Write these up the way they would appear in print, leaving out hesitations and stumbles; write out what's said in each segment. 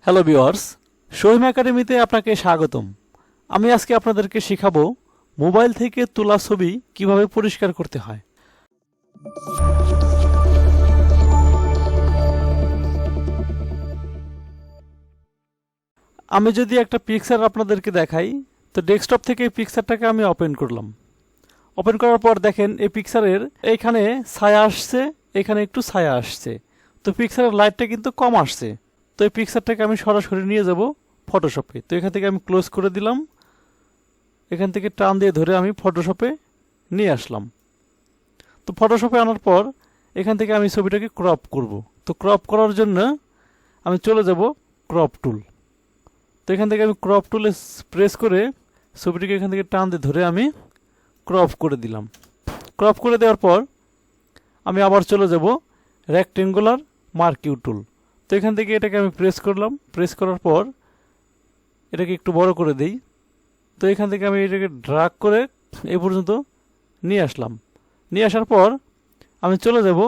Hello viewers, শহীম একাডেমিতে আপনাকে স্বাগতম। আমি আজকে আপনাদেরকে শেখাবো মোবাইল থেকে তোলা ছবি কিভাবে পরিষ্কার করতে হয়। আমি যদি একটা পিকচার আপনাদেরকে দেখাই, তো ডেস্কটপ থেকে এই পিকচারটাকে আমি ওপেন করলাম। ওপেন করার পর দেখেন এই পিকচারের এইখানে ছায়া আসছে, এখানে একটু ছায়া আসছে। তো পিকচারের লাইটটা কিন্তু কম আসছে। তো এই পিকচারটাকে আমি সরাসরি নিয়ে যাব ফটোশপে। তো এখান থেকে আমি ক্লোজ করে দিলাম, এখান থেকে টান দিয়ে ধরে আমি ফটোশপে নিয়ে আসলাম। তো ফটোশপে আনার পর এখান থেকে আমি ছবিটাকে ক্রপ করব। তো ক্রপ করার জন্য আমি চলে যাব ক্রপ টুল। তো এখান থেকে আমি ক্রপ টুলে প্রেস করে ছবিটিকে এখান থেকে টান দিয়ে ধরে আমি ক্রপ করে দিলাম। ক্রপ করে দেওয়ার পর আমি আবার চলে যাব রেক্টেঙ্গুলার মার্কিউ টুল। তো এখান থেকে এটাকে আমি প্রেস করলাম। প্রেস করার পর এটাকে একটু বড় করে দেই। তো এখান থেকে আমি এটাকে ড্রাগ করে এই পর্যন্ত নিয়ে আসলাম। নিয়ে আসার পর আমি চলে যাব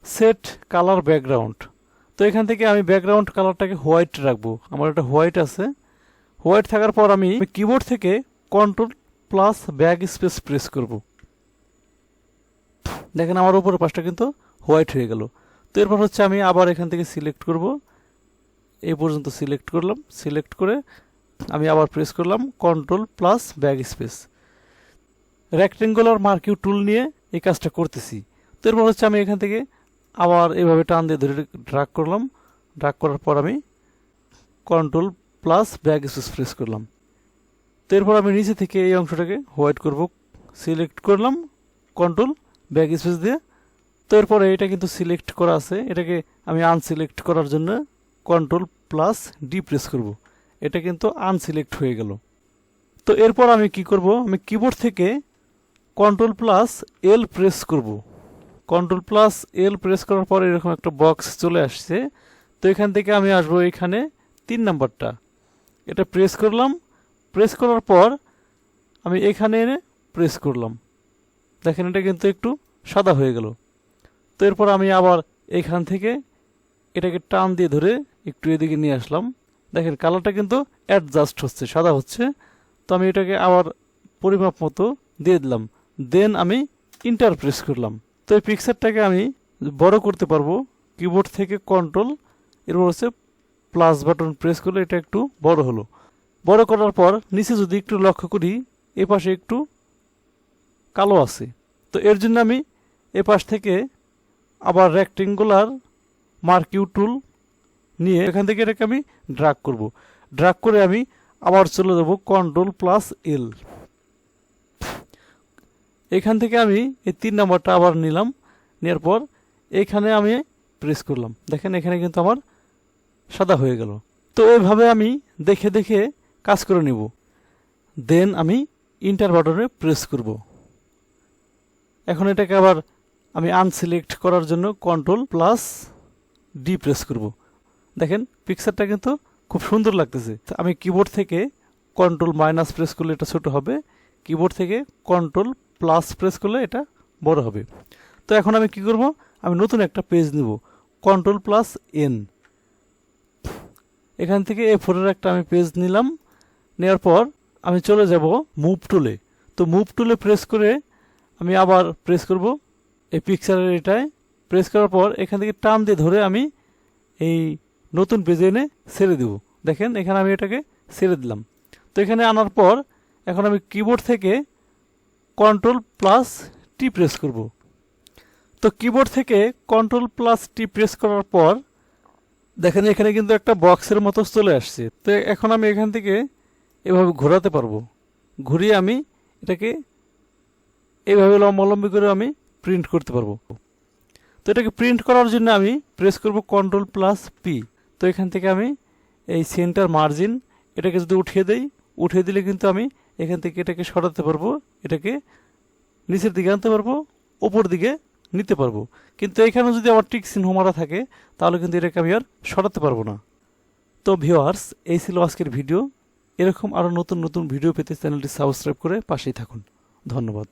সেট কালার ব্যাকগ্রাউন্ড। তো এখান থেকে আমি ব্যাকগ্রাউন্ড কালারটাকে হোয়াইট রাখবো। আমার একটা হোয়াইট আছে। হোয়াইট থাকার পর আমি কিবোর্ড থেকে control plus back space press করব। দেখেন আমার উপরের পাশটা কিন্তু হোয়াইট হয়ে গেল। তো এরপর হচ্ছে আমি আবার এখান থেকে সিলেক্ট করব। এই পর্যন্ত সিলেক্ট করলাম। সিলেক্ট করে আমি আবার প্রেস করলাম control plus backspace. Rectangular marquee tool নিয়ে এই কাজটা করতেছি। তো এরপর হচ্ছে আমি এখান থেকে আবার এইভাবে টান দিয়ে ধরে ড্রাগ করলাম। ড্রাগ করার পর আমি control plus back space press করলাম। তো এরপর আমি নিচে থেকে এই অংশটাকে হোয়াইট করব। সিলেক্ট করলাম কন্ট্রোল ব্যাক স্পেস দিয়ে। তো এরপরে এটা কিন্তু সিলেক্ট করা আছে, এটাকে আমি আনসিলেক্ট করার জন্য কন্ট্রোল প্লাস ডি প্রেস করব। এটা কিন্তু আনসিলেক্ট হয়ে গেল। তো এরপর আমি কি করব, আমি কিবোর্ড থেকে কন্ট্রোল প্লাস এল প্রেস করব। কন্ট্রোল প্লাস এল প্রেস করার পর এরকম একটা বক্স চলে আসছে। তো এখান থেকে আমি আসবো এখানে 3 নাম্বারটা, এটা প্রেস করলাম। প্রেস করার পর আমি এখানে এনে প্রেস করলাম। দেখেন এটা কিন্তু একটু সাদা হয়ে গেল। তো এরপর আমি আবার এখান থেকে এটাকে টান দিয়ে ধরে একটু এদিকে নিয়ে আসলাম। দেখেন কালারটা কিন্তু অ্যাডজাস্ট হচ্ছে, সাদা হচ্ছে। তো আমি এটাকে আবার পরিমাপ মতো দিয়ে দিলাম। দেন আমি ইন্টার প্রেস করলাম। তো এই পিকচারটাকে আমি বড় করতে পারবো কিবোর্ড থেকে কন্ট্রোল, এরপর হচ্ছে প্লাস বাটন প্রেস করলে এটা একটু বড় হলো। বড় করার পর নিচে যদি একটু লক্ষ্য করি, এ পাশে একটু কালো আছে। তো এর জন্য আমি এ পাশ থেকে আবার রেক্টেঙ্গুলার মার্কিউ টুল নিয়ে এখান থেকে এটাকে আমি ড্রাগ করব। ড্রাগ করে আমি আবার চলে যাব কন্ট্রোল প্লাস এল। এখান থেকে আমি এই 3 নাম্বারটা আবার নিলাম। নেওয়ার পর এখানে আমি প্রেস করলাম। দেখেন এখানে কিন্তু আমার সাদা হয়ে গেল। তো এইভাবে আমি দেখে দেখে কাজ করে নিব। দেন আমি ইন্টার বাটনে প্রেস করব। এখন এটাকে আবার আমি আনসিলেক্ট করার জন্য কন্ট্রোল প্লাস ডি প্রেস করব। দেখেন পিকচারটা কিন্তু খুব সুন্দর লাগতেছে। আমি কিবোর্ড থেকে কন্ট্রোল মাইনাস প্রেস করলে এটা ছোট হবে, কিবোর্ড থেকে কন্ট্রোল প্লাস প্রেস করলে এটা বড় হবে। তো এখন আমি কি করব, আমি নতুন একটা পেজ নিব, কন্ট্রোল প্লাস এন। এখান থেকে A4 এর একটা আমি পেজ নিলাম। নেওয়ার পর আমি চলে যাব মুভ টুলে। তো মুভ টুলে প্রেস করে আমি আবার প্রেস করব এই পিকচারের এটায়। প্রেস করার পর এখান থেকে টান দিয়ে ধরে আমি এই নতুন পেজে এনে ছেড়ে দেব। দেখেন এখানে আমি এটাকে ছেড়ে দিলাম। তো এখানে আনার পর এখন আমি কিবোর্ড থেকে কন্ট্রোল প্লাস টি প্রেস করব। তো কিবোর্ড থেকে কন্ট্রোল প্লাস টি প্রেস করার পর দেখেন এখানে কিন্তু একটা বক্সের মতো চলে আসছে। তো এখন আমি এখান থেকে এভাবে ঘোরাতে পারবো। ঘুরিয়ে আমি এটাকে এইভাবে লম্বালম্বি করে আমি প্রিন্ট করতে পারবো। তো এটাকে প্রিন্ট করার জন্য আমি প্রেস করব কন্ট্রোল প্লাস পি। তো এখান থেকে আমি এই সেন্টার মার্জিন এটাকে যদি উঠিয়ে দেই, উঠিয়ে দিলে কিন্তু আমি এখান থেকে এটাকে সরাতে পারবো, এটাকে নিচের দিকে আনতে পারবো, ওপর দিকে নিতে পারবো। কিন্তু এখানে যদি আমার টিক চিহ্ন মারা থাকে তাহলে কিন্তু এটাকে আমি আর সরাতে পারবো না। তো ভিউয়ার্স, এই ছিল আজকের ভিডিও। এরকম আরও নতুন নতুন ভিডিও পেতে চ্যানেলটি সাবস্ক্রাইব করে পাশেই থাকুন। ধন্যবাদ।